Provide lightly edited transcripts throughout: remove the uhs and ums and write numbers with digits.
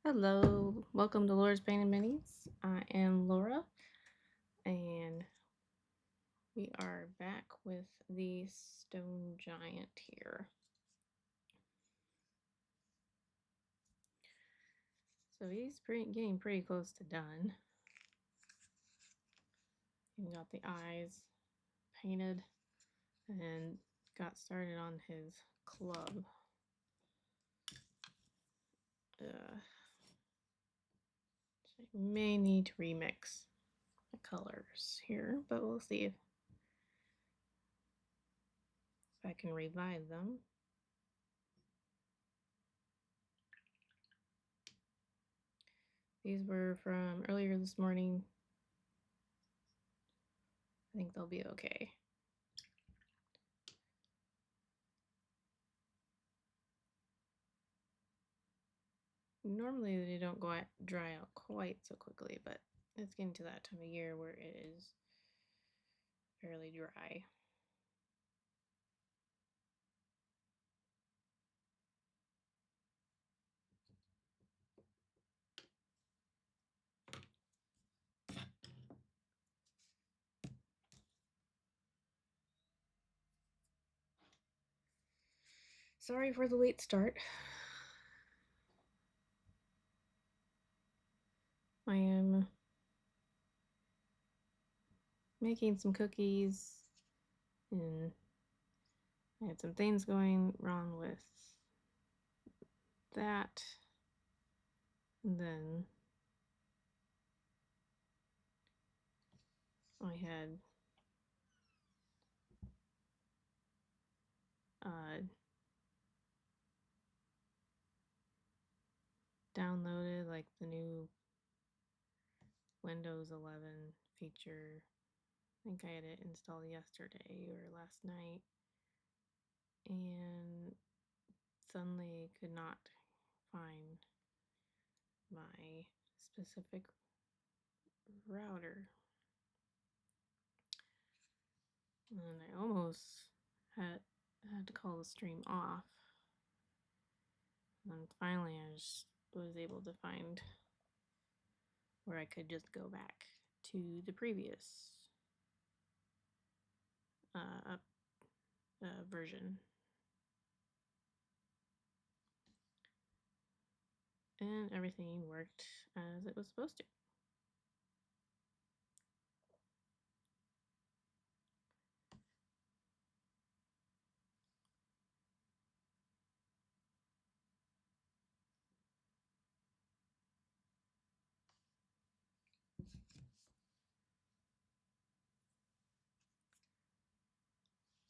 Hello, welcome to Laura's Painted Minis. I am Laura, and we are back with the stone giant here. So he's getting pretty close to done. He got the eyes painted and got started on his club. So I may need to remix the colors here, but we'll see if I can revive them. These were from earlier this morning. I think they'll be okay. Normally they don't dry out quite so quickly, but it's getting to that time of year where it is fairly dry. Sorry for the late start. I am making some cookies, and I had some things going wrong with that. And then I had downloaded like the new Windows 11 feature. I think I had it installed yesterday or last night, and suddenly could not find my specific router. And I almost had to call the stream off. And finally I just was able to find where I could just go back to the previous version. And everything worked as it was supposed to.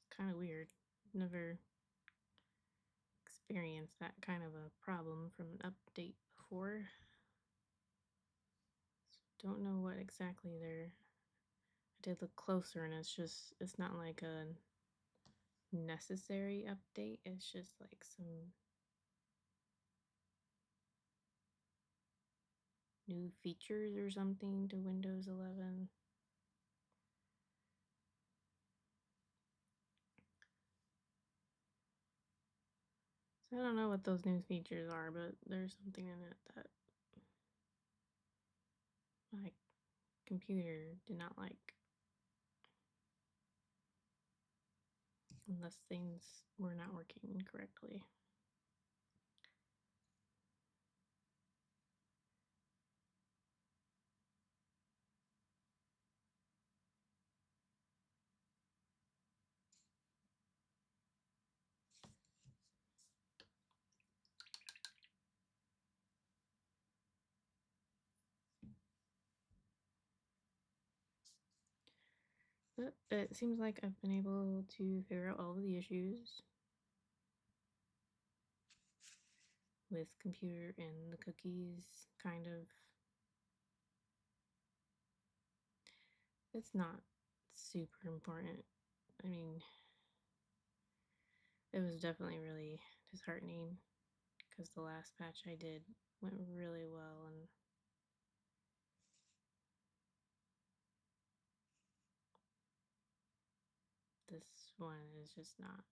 It's kind of weird. Never experienced that kind of a problem from an update before. Don't know what exactly they're. I did look closer, and it's not like a necessary update. It's just like some new features or something to Windows 11. So I don't know what those new features are, but there's something in it that my computer did not like. Unless things were not working correctly. But it seems like I've been able to figure out all of the issues with computer and the cookies, kind of. It's not super important. I mean, it was definitely really disheartening because the last patch I did went really well, and this one is just not.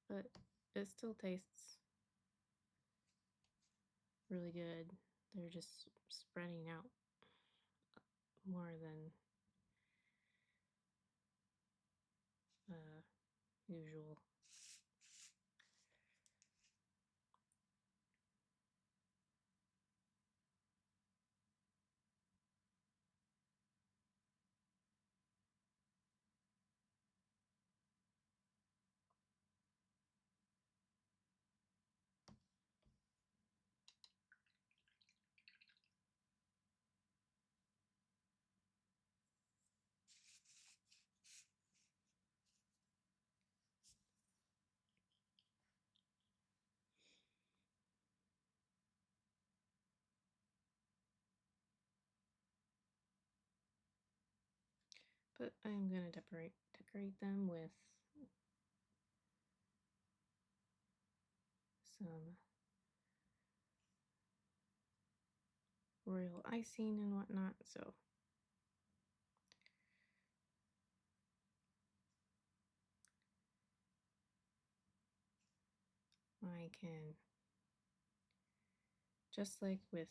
But it still tastes really good. They're just spreading out more than usual. But I'm gonna decorate them with some royal icing and whatnot. So I can, just like with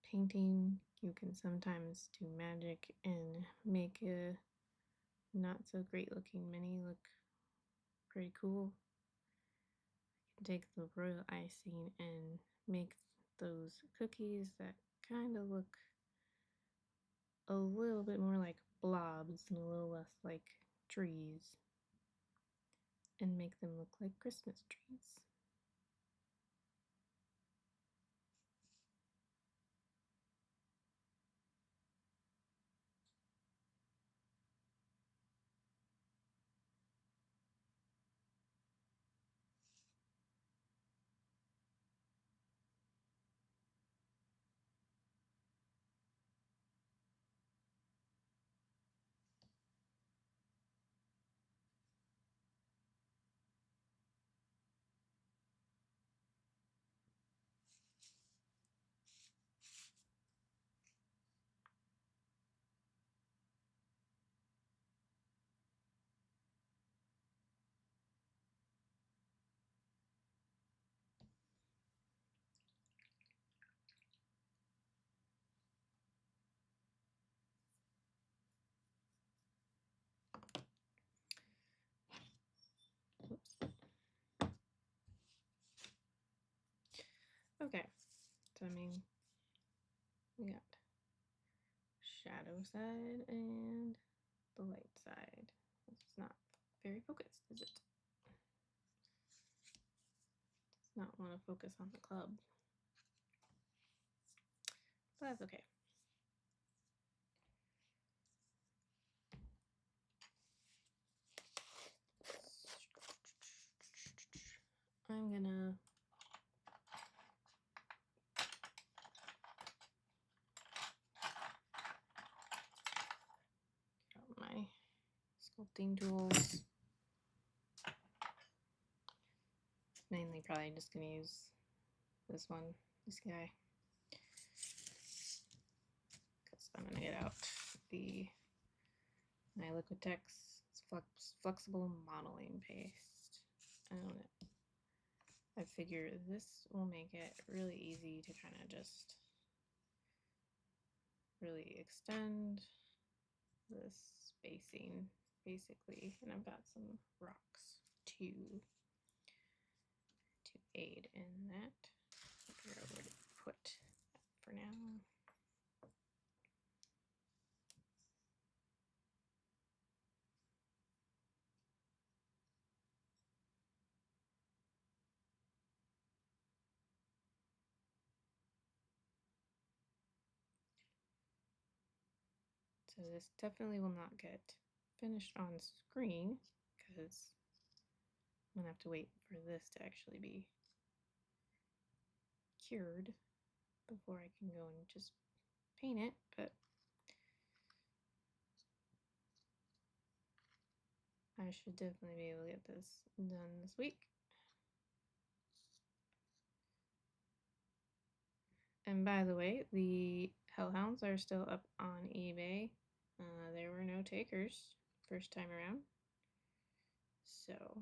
painting, you can sometimes do magic and make a not so great looking mini look pretty cool. You can take the royal icing and make those cookies that kind of look a little bit more like blobs and a little less like trees, and make them look like Christmas trees. Whoops. Okay, so I mean, we got shadow side and the light side. It's not very focused, is it? Does not want to focus on the club. But that's okay. I'm gonna get out my sculpting tools. Mainly probably just gonna use this one, this guy, because I'm gonna get out my Liquitex flexible modeling paste. I figure this will make it really easy to kind of just really extend this spacing basically, and I've got some rocks to aid in that. Figure out where to put that for now. So this definitely will not get finished on screen because I'm gonna have to wait for this to actually be cured before I can go and just paint it, but I should definitely be able to get this done this week. And by the way, the hellhounds are still up on eBay. There were no takers first time around. So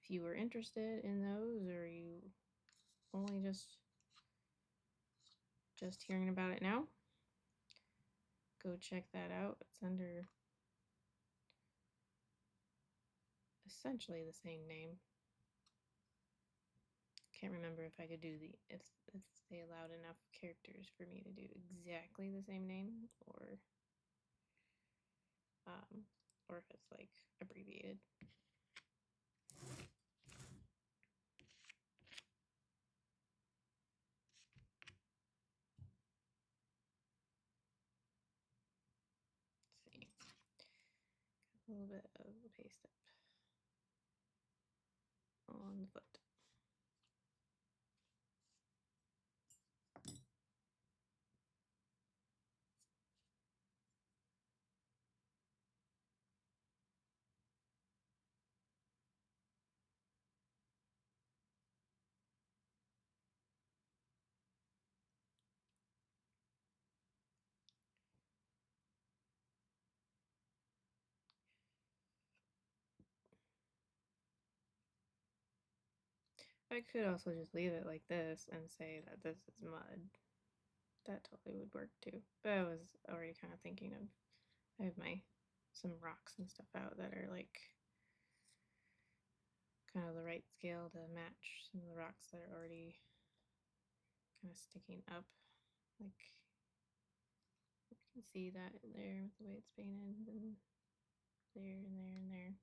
if you were interested in those, or you only just hearing about it now, go check that out. It's under essentially the same name. Can't remember if I could do if they allowed enough characters for me to do exactly the same name, or if it's like abbreviated. Let's see, a little bit of the paste up on the foot. I could also just leave it like this and say that this is mud. That totally would work too. But I was already kind of thinking of, I have some rocks and stuff out that are like kind of the right scale to match some of the rocks that are already kind of sticking up. Like, you can see that there with the way it's painted, and there and there and there.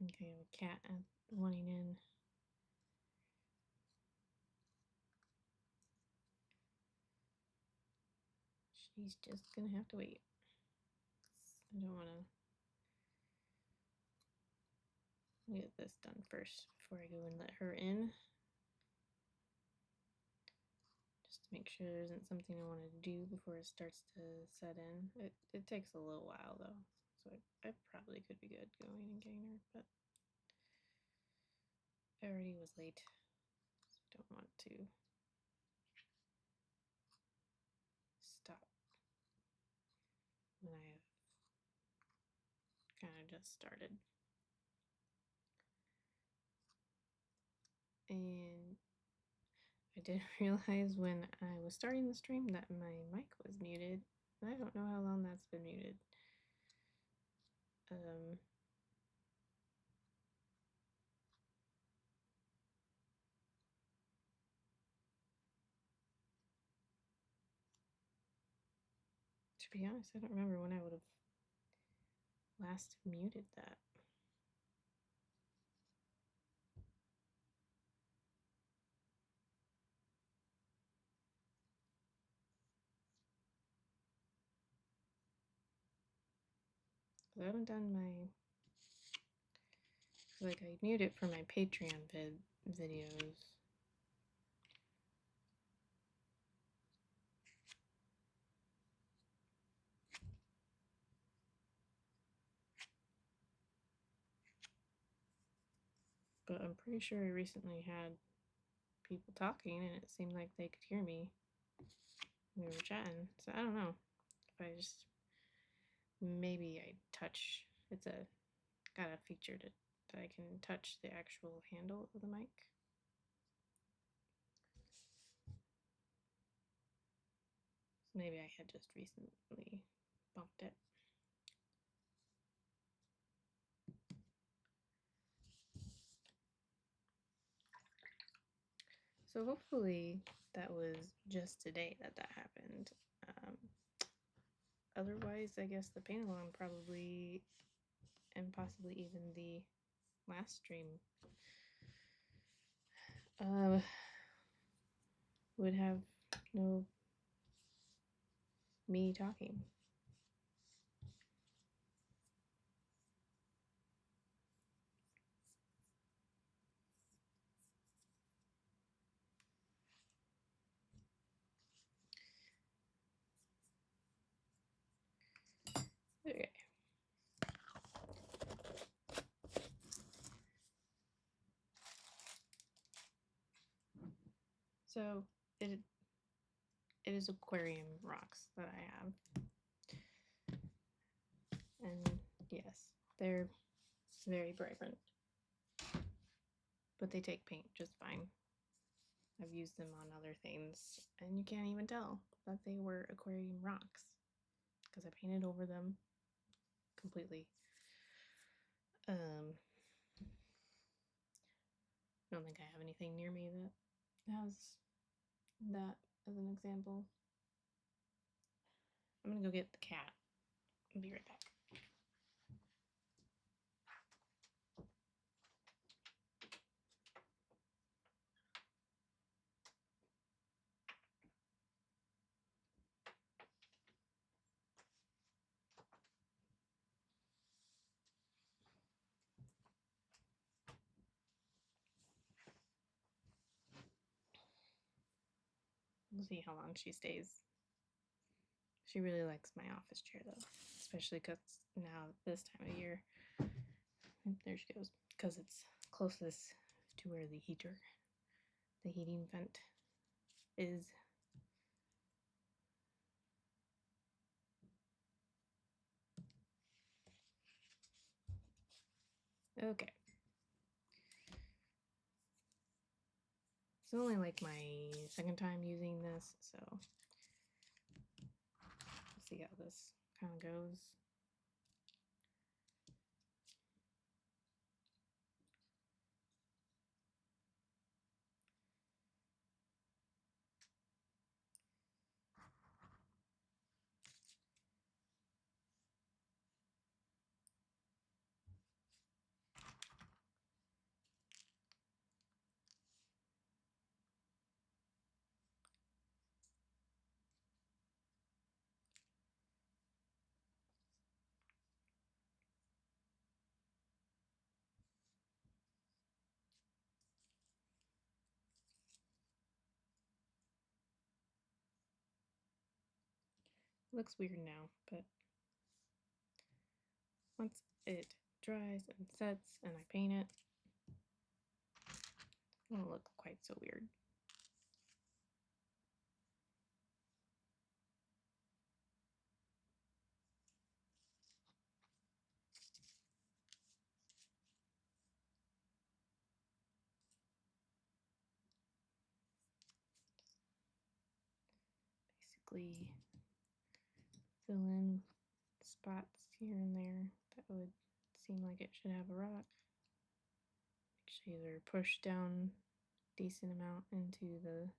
Okay, a cat wanting in. She's just gonna have to wait. I don't want to get this done first before I go and let her in. Just to make sure there isn't something I want to do before it starts to set in. It takes a little while though, so I probably could be good going and getting her, but I already was late, so I don't want to stop when I have kind of just started. And I didn't realize when I was starting the stream that my mic was muted. I don't know how long that's been muted. To be honest, I don't remember when I would have last muted that. I haven't done like I mute it for my Patreon videos. But I'm pretty sure I recently had people talking and it seemed like they could hear me. We were chatting, so I don't know if I just maybe I touch. It's got a feature that I can touch the actual handle of the mic. So maybe I had just recently bumped it. So hopefully that was just today that happened. Otherwise, I guess the paint along probably, and possibly even the last stream, would have no me talking. Okay. So it is aquarium rocks that I have. And yes, they're very vibrant. But they take paint just fine. I've used them on other things, and you can't even tell that they were aquarium rocks because I painted over them completely. I don't think I have anything near me that has that as an example. I'm gonna go get the cat. I'll be right back. We'll see how long she stays. She really likes my office chair though, especially because now this time of year, there she goes, because it's closest to where the heating vent is. Okay. It's only like my second time using this, so we'll see how this kind of goes. It looks weird now, but once it dries and sets and I paint it, it won't look quite so weird. Basically fill in spots here and there that would seem like it should have a rock. Make sure you either push down a decent amount into the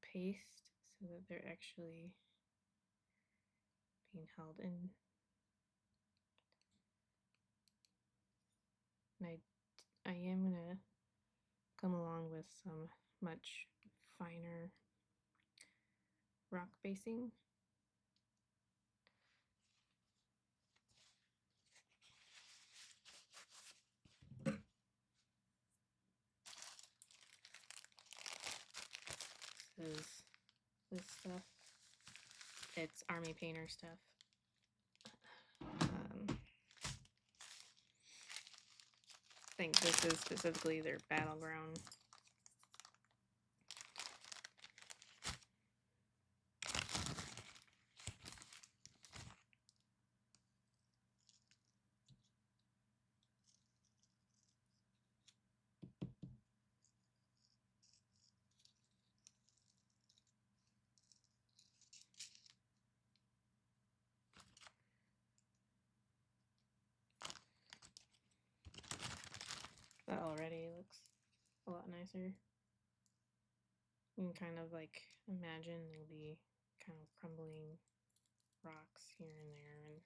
paste so that they're actually being held in. And I am gonna come along with some much finer rock basing. Is this stuff. It's Army Painter stuff. I think this is specifically their Battleground. That already looks a lot nicer. You can kind of like imagine there'll be kind of crumbling rocks here and there, and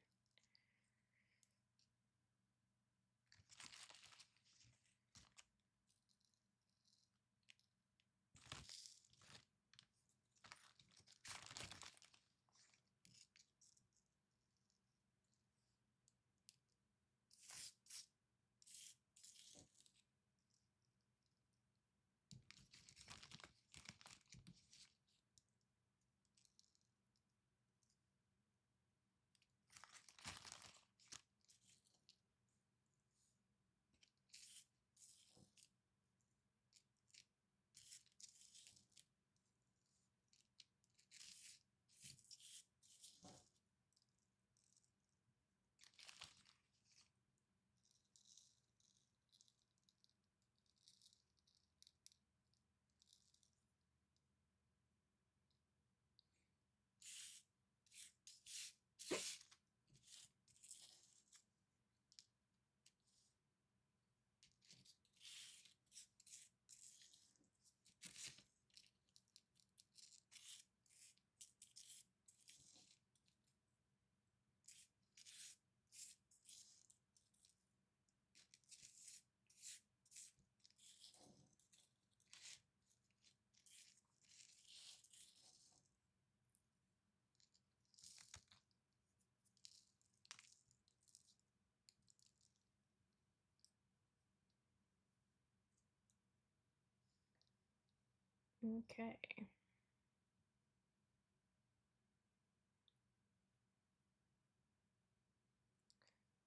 okay.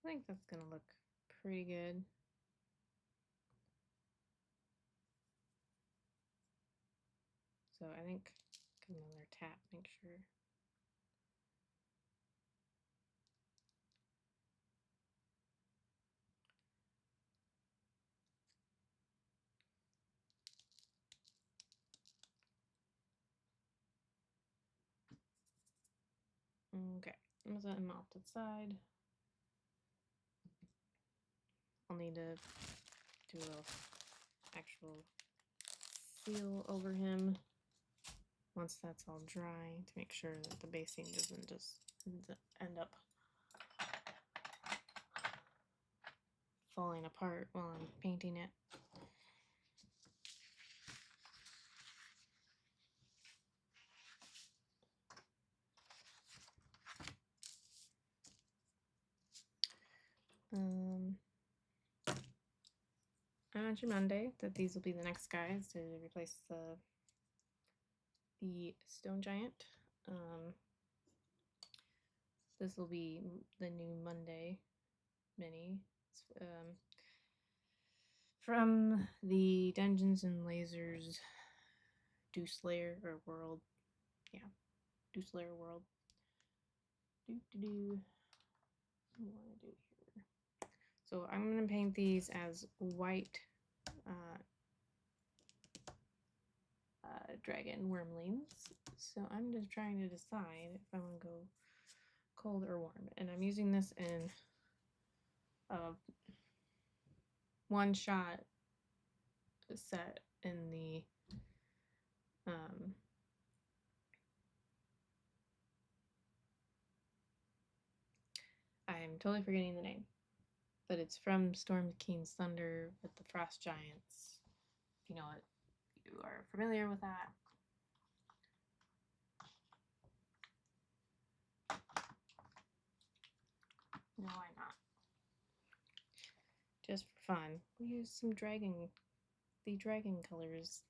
I think that's gonna look pretty good. So I think another tap, make sure. Okay, I'm gonna set them off to the side. I'll need to do a little actual seal over him once that's all dry to make sure that the basing doesn't just end up falling apart while I'm painting it. I mentioned Monday that these will be the next guys to replace the stone giant. This will be the new Monday mini. From the Dungeons and Lasers Deuce Layer or World. Yeah, Deuce Layer World. What do I want to do here? So I'm going to paint these as white dragon wormlings. So I'm just trying to decide if I want to go cold or warm. And I'm using this in a one-shot set in the I'm totally forgetting the name, but it's from Storm King's Thunder with the Frost Giants. If you know it, you are familiar with that. No, why not? Just for fun, we'll use some the dragon colors.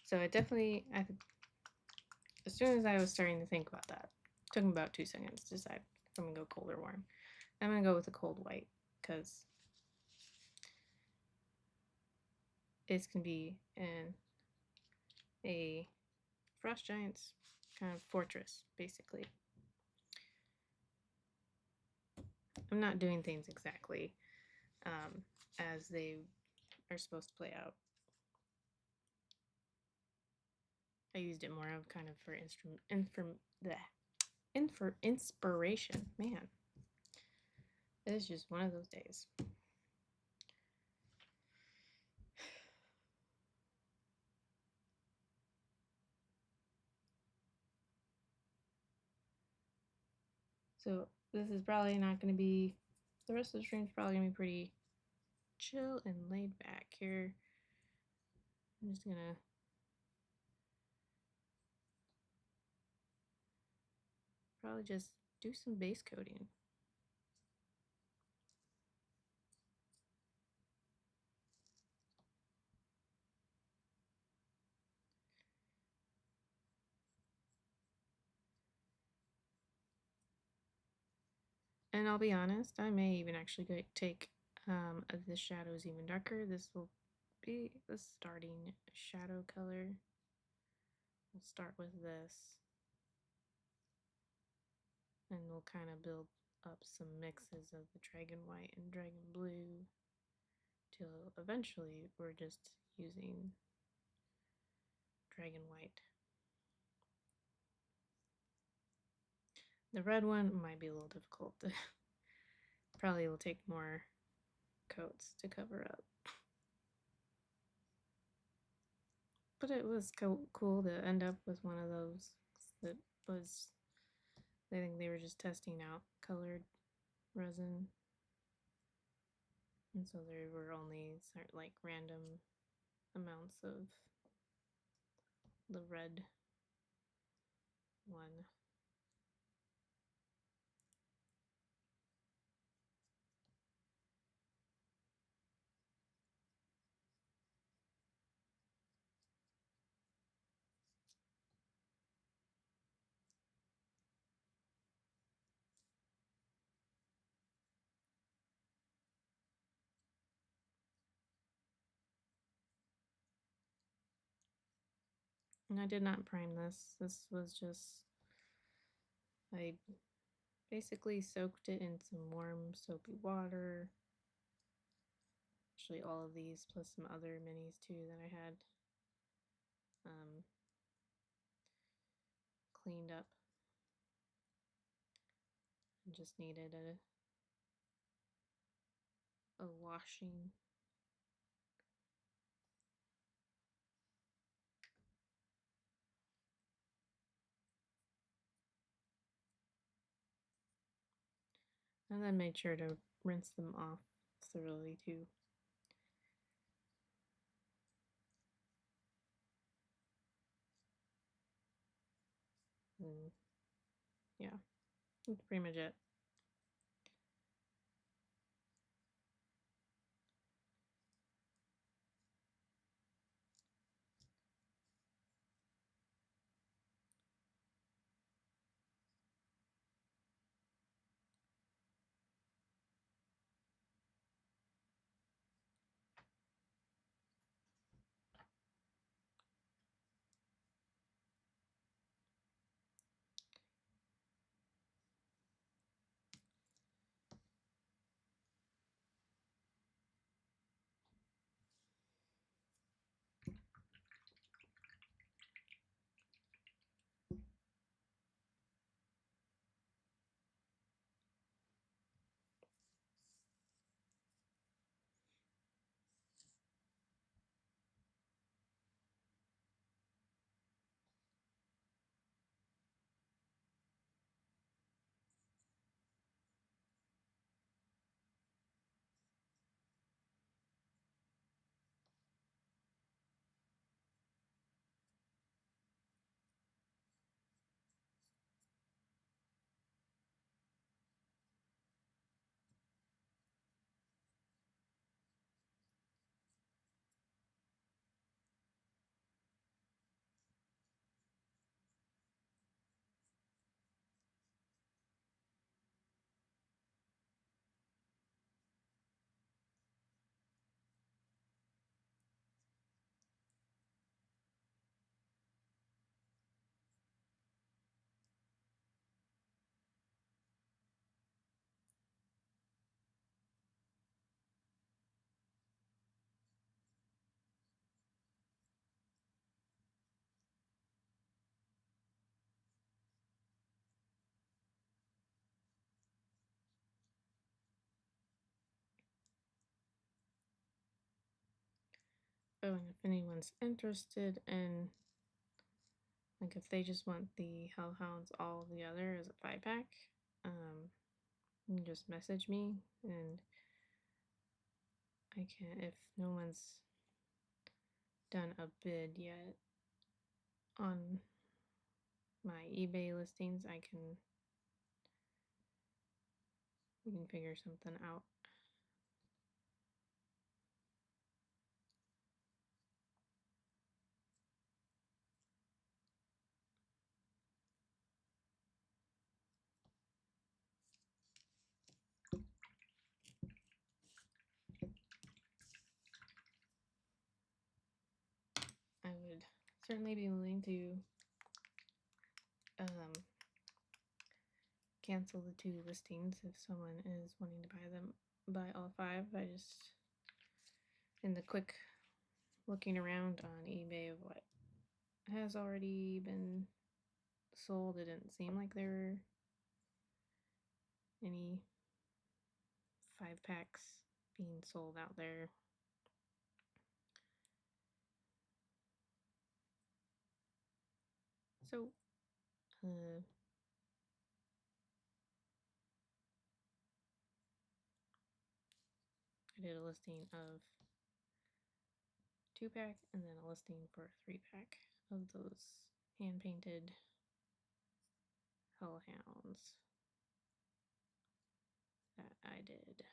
So it definitely, as soon as I was starting to think about that, it took me about 2 seconds to decide if I'm gonna go cold or warm. I'm gonna go with a cold white because it's gonna be in a Frost Giants kind of fortress, basically. I'm not doing things exactly as they are supposed to play out. I used it more of kind of for inspiration. Man, it is just one of those days. So this is probably not going to be, the rest of the stream is probably going to be pretty chill and laid back here. I'm just going to probably just do some base coating. And I'll be honest, I may even actually take the shadows even darker. This will be the starting shadow color. We'll start with this, and we'll kind of build up some mixes of the dragon white and dragon blue till eventually we're just using dragon white. The red one might be a little difficult. Probably will take more coats to cover up. But it was cool to end up with one of those that was, I think they were just testing out colored resin. And so there were only like random amounts of the red one. And I did not prime this. This was just, I basically soaked it in some warm soapy water. Actually all of these plus some other minis too that I had cleaned up and just needed a washing. And then made sure to rinse them off thoroughly too. And yeah, that's pretty much it. Oh, and if anyone's interested in, like if they just want the Hellhounds all together as a 5-pack, you can just message me, and I can, if no one's done a bid yet on my eBay listings, we can figure something out. I would certainly be willing to cancel the 2 listings if someone is wanting to buy all 5. I just, in the quick looking around on eBay of what has already been sold, it didn't seem like there were any 5-packs being sold out there. So, I did a listing of 2-pack and then a listing for a 3-pack of those hand painted hellhounds that I did.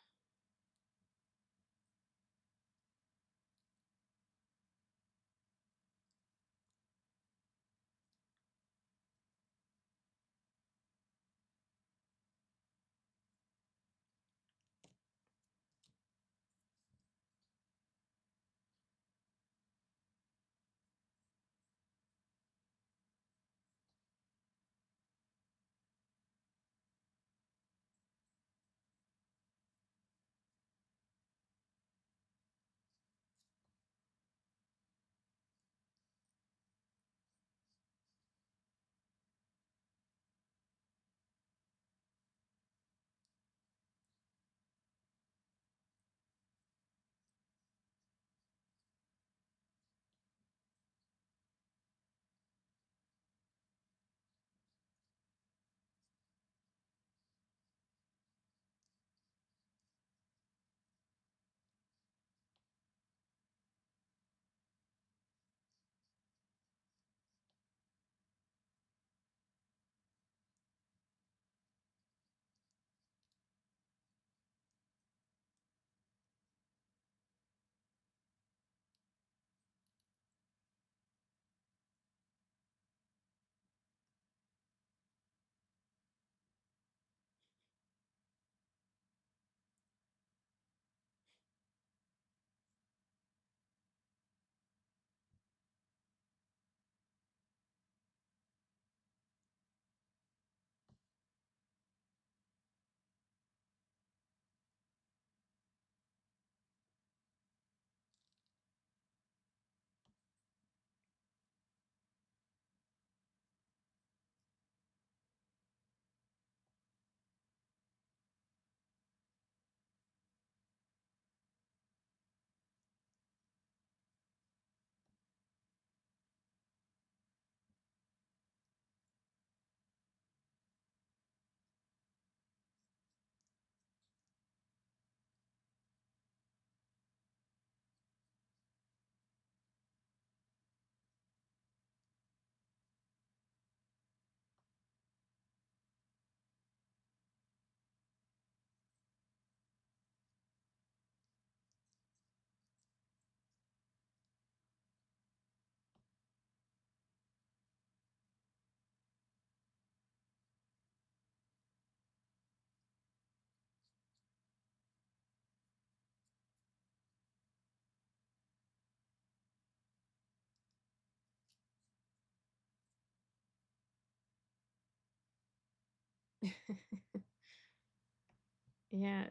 Yeah,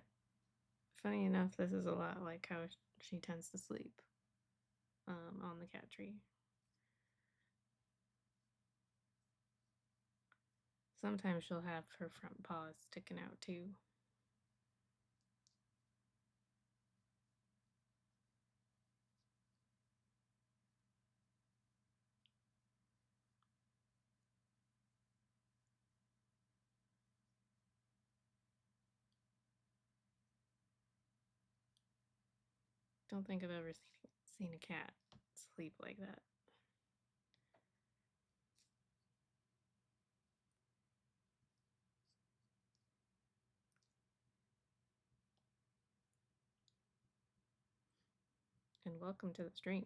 funny enough, this is a lot like how she tends to sleep on the cat tree. Sometimes she'll have her front paws sticking out too. Don't think I've ever seen a cat sleep like that. And welcome to the stream.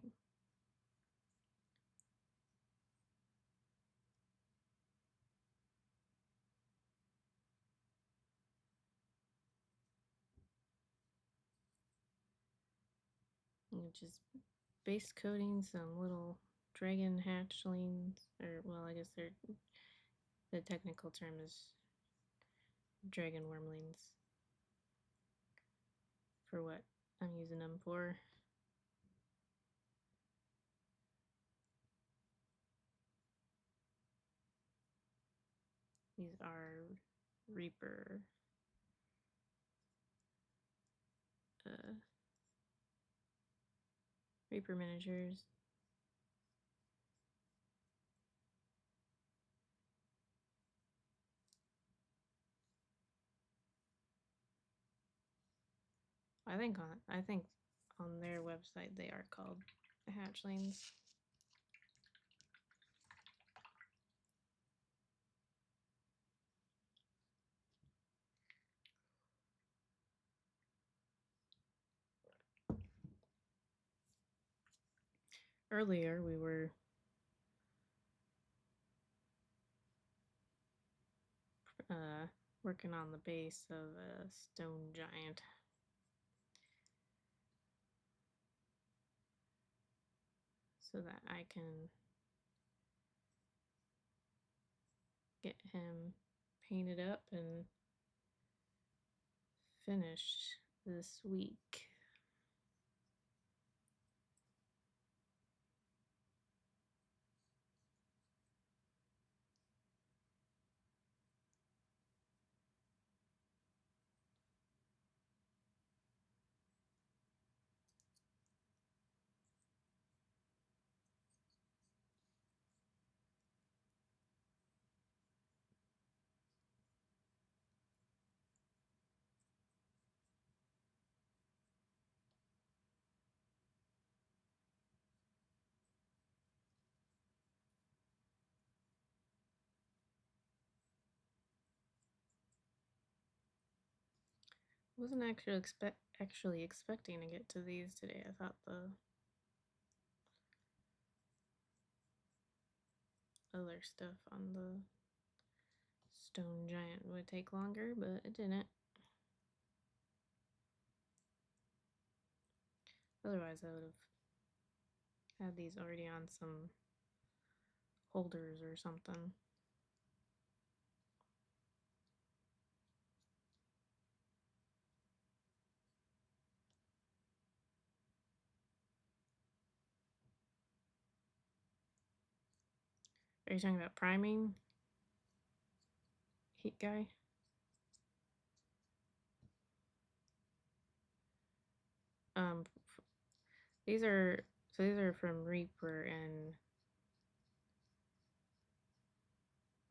Just base coating some little dragon hatchlings, or well, I guess they're the technical term is dragon wormlings for what I'm using them for. These are Reaper Reaper miniatures. I think on their website they are called hatchlings. Earlier we were working on the base of a stone giant. So that I can get him painted up and finished this week. Wasn't actually expecting to get to these today. I thought the other stuff on the stone giant would take longer, but it didn't. Otherwise, I would have had these already on some holders or something. Are you talking about priming? Heat guy? Um, these are from Reaper, and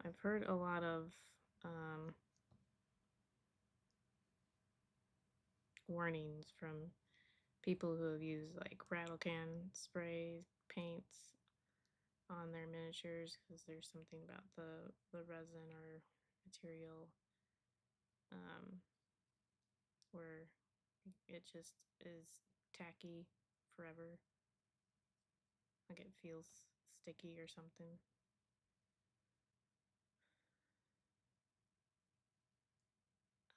I've heard a lot of warnings from people who have used like rattle can sprays, paints on their miniatures because there's something about the resin or material where it just is tacky forever. Like it feels sticky or something.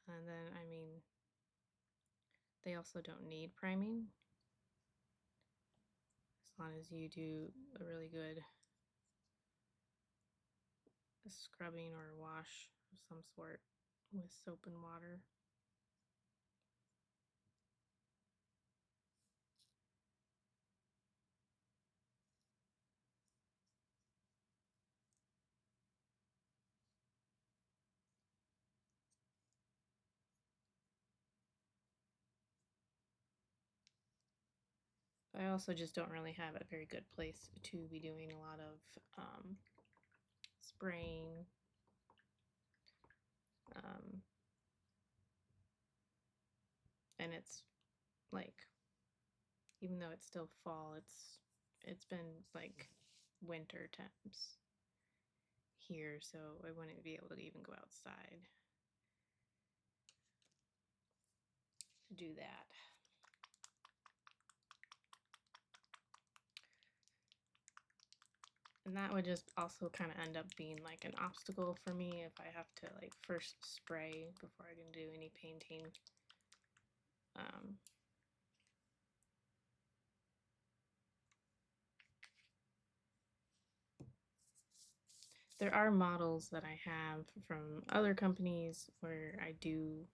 And then, I mean, they also don't need priming as long as you do a really good scrubbing or wash of some sort with soap and water. I also just don't really have a very good place to be doing a lot of spraying. And it's like even though it's still fall, it's been like winter temps here, so I wouldn't be able to even go outside to do that. And that would just also kind of end up being like an obstacle for me if I have to like first spray before I can do any painting. There are models that I have from other companies where I do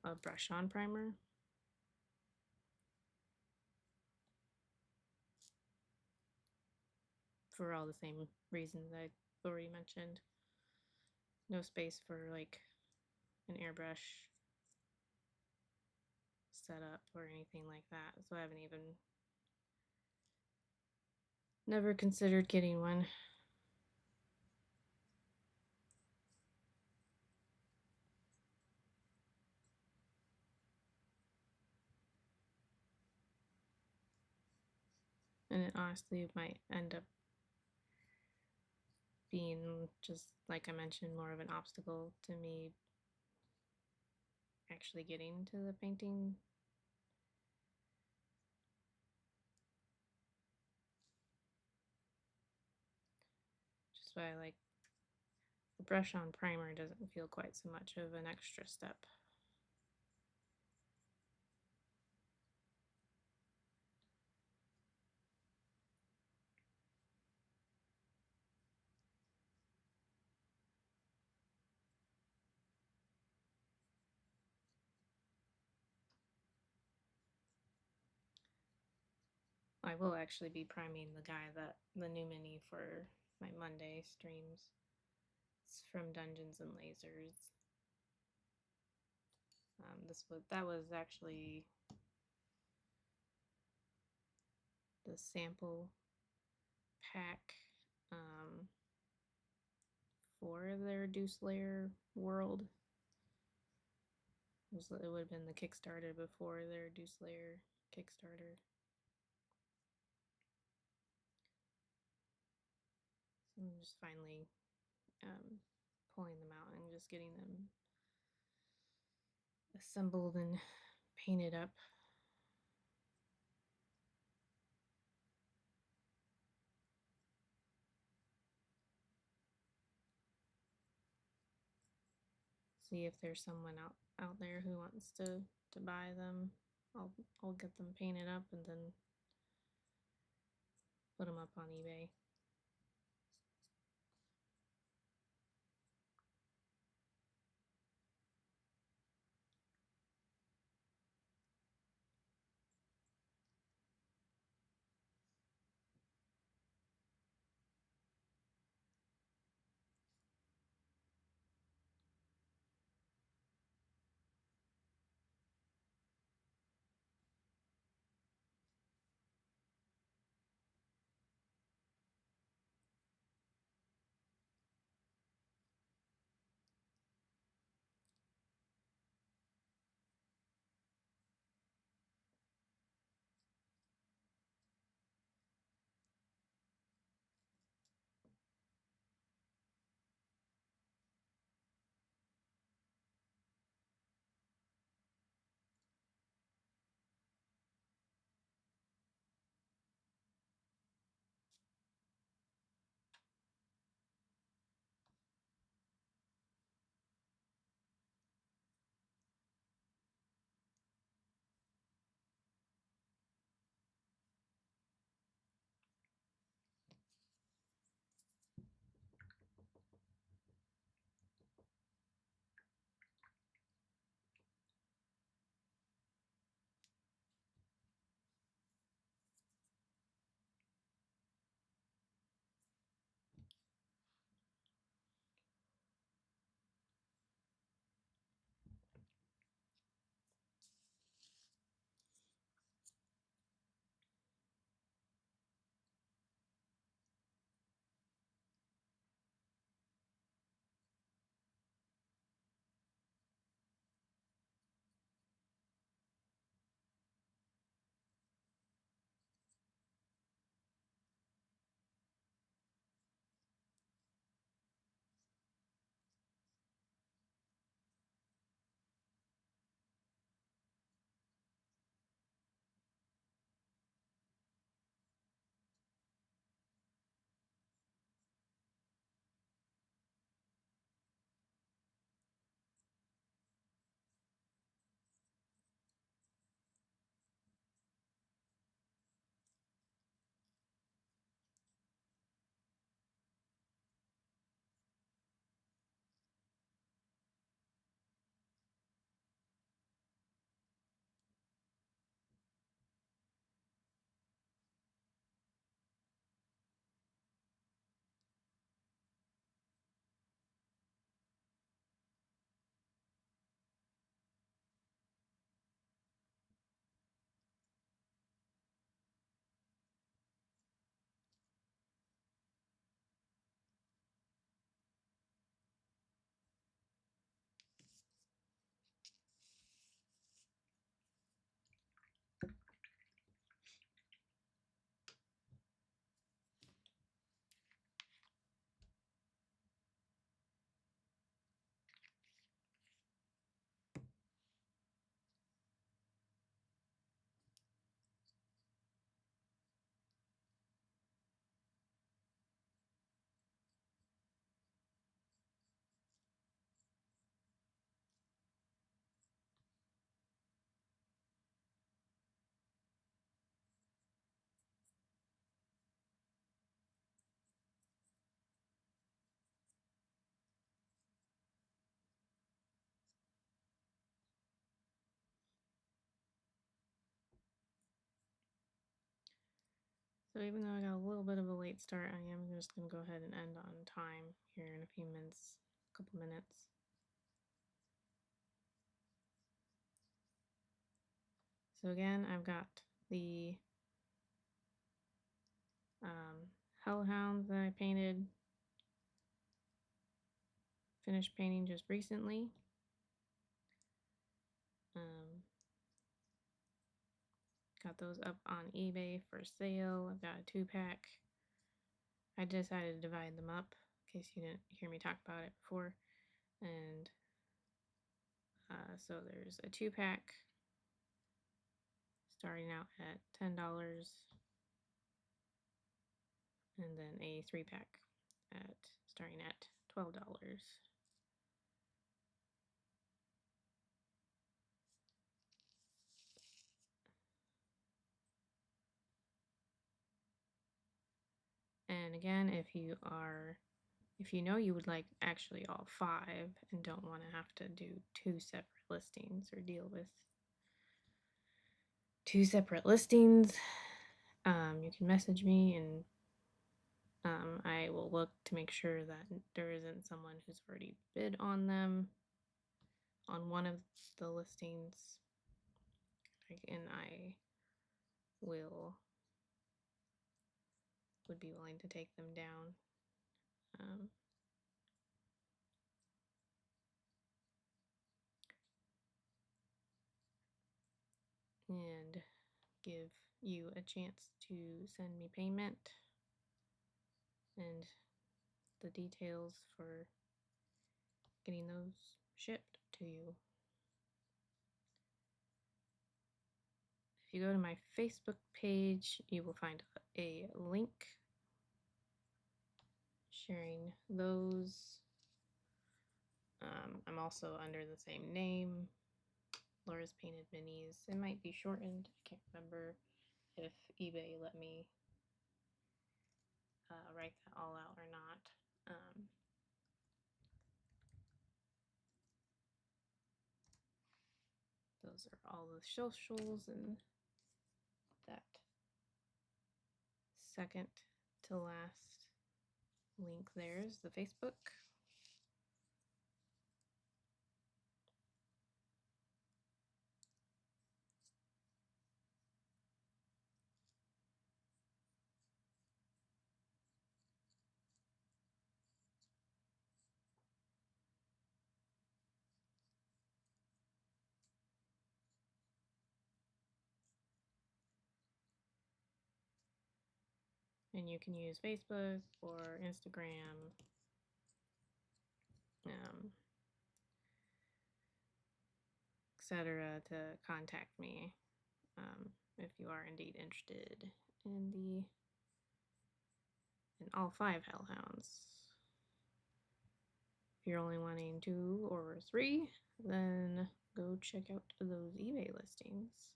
a brush on primer. For all the same reasons I already mentioned. No space for like an airbrush setup or anything like that, so I haven't even never considered getting one. And it honestly might end up being, just like I mentioned, more of an obstacle to me actually getting to the painting. Just why I like the brush on primer doesn't feel quite so much of an extra step. I will actually be priming the new mini for my Monday streams. It's from Dungeons and Lasers. That was actually the sample pack for their Deuce Layer world. It would have been the Kickstarter before their Deuce Layer Kickstarter. So I'm just finally pulling them out and just getting them assembled and painted up. See if there's someone out there who wants to buy them. I'll get them painted up and then put them up on eBay. So even though I got a little bit of a late start, I am just going to go ahead and end on time here in a few minutes, a couple minutes. So again, I've got the hellhounds that I painted, finished painting just recently. Got those up on eBay for sale. I've got a 2-pack. I decided to divide them up in case you didn't hear me talk about it before. And so there's a 2-pack starting out at $10, and then a 3-pack at starting at $12. And again, if you know you would like actually all 5 and don't want to have to do 2 separate listings or deal with 2 separate listings, you can message me, and I will look to make sure that there isn't someone who's already bid on them on one of the listings, and I would be willing to take them down. And give you a chance to send me payment and the details for getting those shipped to you. If you go to my Facebook page, you will find a link sharing those. I'm also under the same name, Laura's Painted Minis. It might be shortened. I can't remember if eBay let me write that all out or not. Those are all the socials, and that second to last link there is the Facebook. And you can use Facebook or Instagram, etc. to contact me if you are indeed interested in all 5 hellhounds. If you're only wanting 2 or 3, then go check out those eBay listings.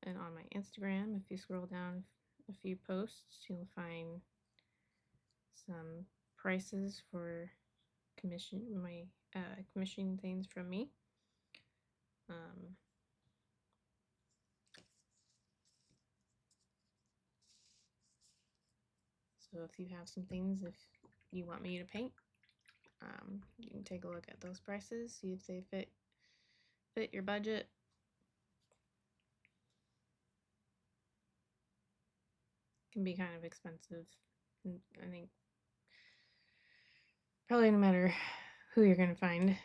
And on my Instagram, if you scroll down a few posts, you'll find some prices for commissioning things from me. So if you have some things, if you want me to paint, you can take a look at those prices, see if they fit your budget. Can be kind of expensive. And I think probably no matter who you're gonna find,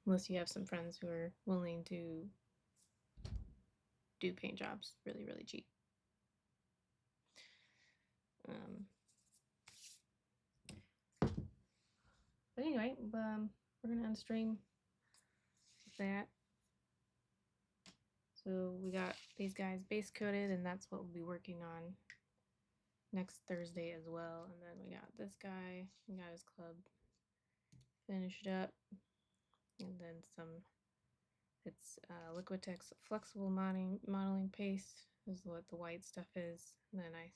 unless you have some friends who are willing to do paint jobs really, really cheap. But anyway, we're gonna end stream with that. So we got these guys base coated, and that's what we'll be working on next Thursday as well. And then we got this guy, we got his club finished up, and then some. It's Liquitex flexible modeling paste is what the white stuff is. And then I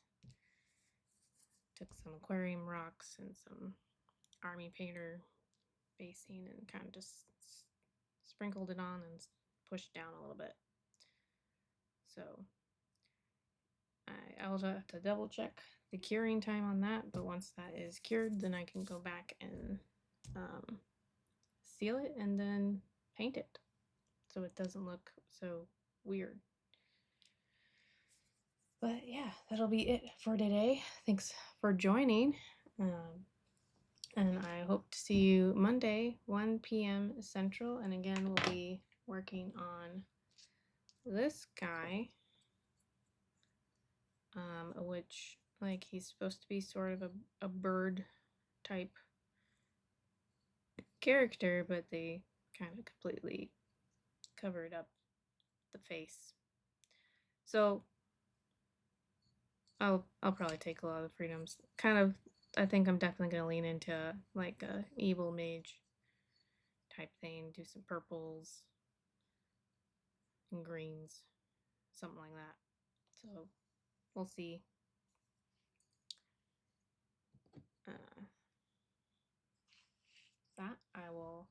took some aquarium rocks and some army painter basing and kind of just sprinkled it on and pushed down a little bit. So I'll have to double check the curing time on that, but once that is cured, then I can go back and seal it and then paint it so it doesn't look so weird. But yeah, that'll be it for today. Thanks for joining. And I hope to see you Monday, 1 p.m. Central. And again, we'll be working on this guy, which, like, he's supposed to be sort of a bird type character, but they kind of completely covered up the face. So I'll probably take a lot of freedoms. Kind of, I think I'm definitely gonna lean into like a evil mage type thing. Do some purples and greens, something like that. So we'll see. That I will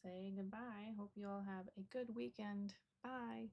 say goodbye. Hope you all have a good weekend. Bye.